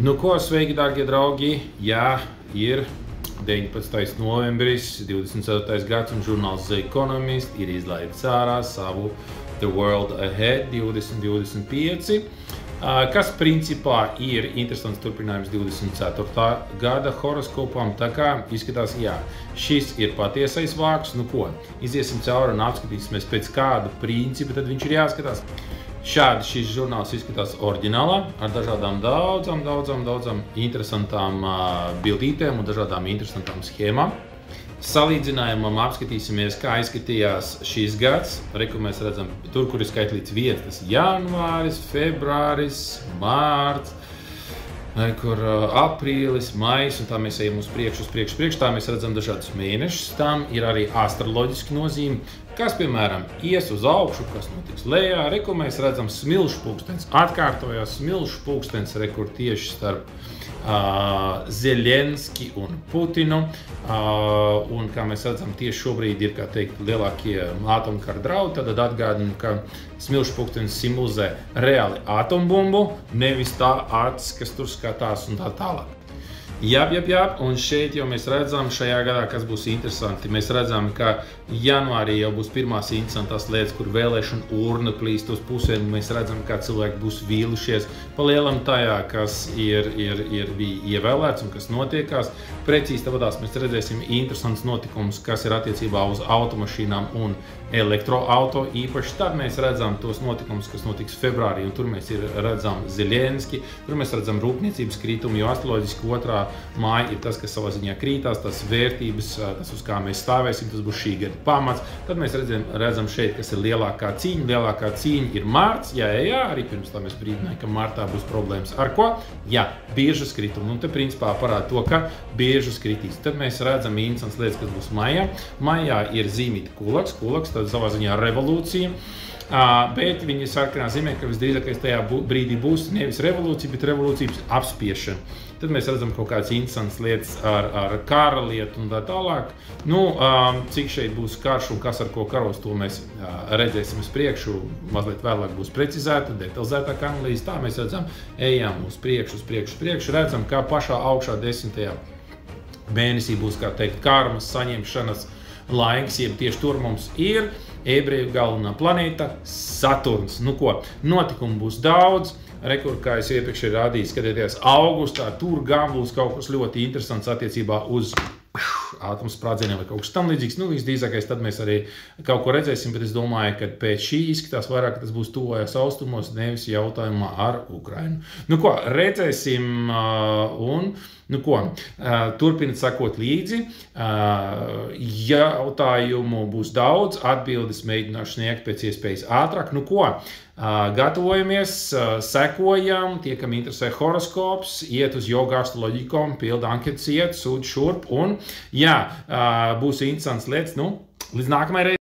Nu ko, sveiki, dārgie draugi! Jā, ir 19. novembris, 24. gads, un žurnāls The Economist ir izlaidis ārā savu The World Ahead 2025, kas principā ir interesants turpinājums 24. gada horoskopam. Tā kā izskatās, jā, šis ir patiesais vārds. Nu ko, iziesim cauri un apskatīsimies pēc kāda principa, tad viņš ir jāskatās. Šādi šis žurnāls izskatās oriģinālā, ar dažādām daudzām interesantām bildītēm un dažādām interesantām schēmām. Salīdzinājumam apskatīsimies, kā izskatījās šis gads. Reku mēs redzam, tur, kur ir skaitlīts 1, tas janvāris, februāris, mārts, kur aprīlis, maijs, un tā mēs ejam uz priekšu. Tā mēs redzam dažādus mēnešus. Tam ir arī astroloģiski nozīme, kas, piemēram, ies uz augšu, kas notiks lejā. Reku mēs redzam smilšu pulkstens. Atkārtojās smilšu pulkstens, reku tieši starp Zelenski un Putinu. Un, kā mēs redzam, tieši šobrīd ir, kā teikt, lielākie atomkara draudi. Tad atgādinu, ka smilšu pulkstenis simbolizē reāli atombumbu, nevis tā acis, kas tur skatās un tā tālāk. Jā, un šeit jau mēs redzam šajā gadā, kas būs interesanti. Mēs redzam, ka janvārī jau būs pirmās interesantās lietas, kur vēlēšana urna plīst uz pusēm. Mēs redzam, kā cilvēki būs vīlušies pa lielam tajā, kas bija ievēlēts un kas notiekās. Precīzi tāpatās mēs redzēsim interesants notikums, kas ir attiecībā uz automašīnām un elektroauto īpaši. Tad mēs redzam tos notikumus, kas notiks februārī, un tur mēs redzam Zelenski, tur mēs redzam rūpniecības kritumu, jo astroloģiski 2. māja ir tas, kas savā ziņā krītās, tas vērtības, tas, uz kā mēs stāvēsim, tas būs šī gada pamats. Tad mēs redzam šeit, kas ir lielākā cīņa. Lielākā cīņa ir mārts, jā, arī pirms tā mēs brīdinājām, ka martā būs problēmas. Ar ko? Jā, biržas kritumu. Un te principā parāda to, ka biržas kritīs. Tad mēs redzam interesantas lietas, kas būs maijā. Maijā ir zīmīta kulaks, tad savā ziņā revolūcija. Bet viņi sarkanā zīmē, ka visdrīzākais tajā brīdī būs nevis revolūcija, bet revolūcijas apspiešana. Tad mēs redzam kaut kādas interesantas lietas ar kara lietu un tā tālāk. Nu, cik šeit būs karš un kas ar ko karos, to mēs redzēsim uz priekšu. Mazliet vēlāk būs precizēta, detalizētāka analīze. Tā mēs redzam, ejam uz priekšu. Redzam, kā pašā augšā 10. mēnesī būs, kā teikt, karmas saņemšanas laiks, jeb tieši tur mums ir ebreju galvenā planēta Saturns. Nu ko, notikumu būs daudz. Rekur, kā es iepriekš ir rādījis, skatieties, augustā tur gan būs kaut kas ļoti interesants attiecībā uz atomsprādzieniem vai kaut kas tam līdzīgs. Nu, visdrīzākais tad mēs arī kaut ko redzēsim, bet es domāju, ka pēc šī izskatās vairāk, ka tas būs tuvajos austrumos, nevis jautājumā ar Ukrainu. Nu ko, redzēsim un nu ko, turpināt sakot līdzi. Jautājumu būs daudz, atbildes mēģināšu sniegt pēc iespējas ātrāk. Nu ko, gatavojamies, sekojam, tie, kam interesē horoskops, iet uz Yoga Astroloģikom, pilda anketas, iet, sūta šurp un jā, būs interesants lietas. Nu, līdz nākamajai reizei.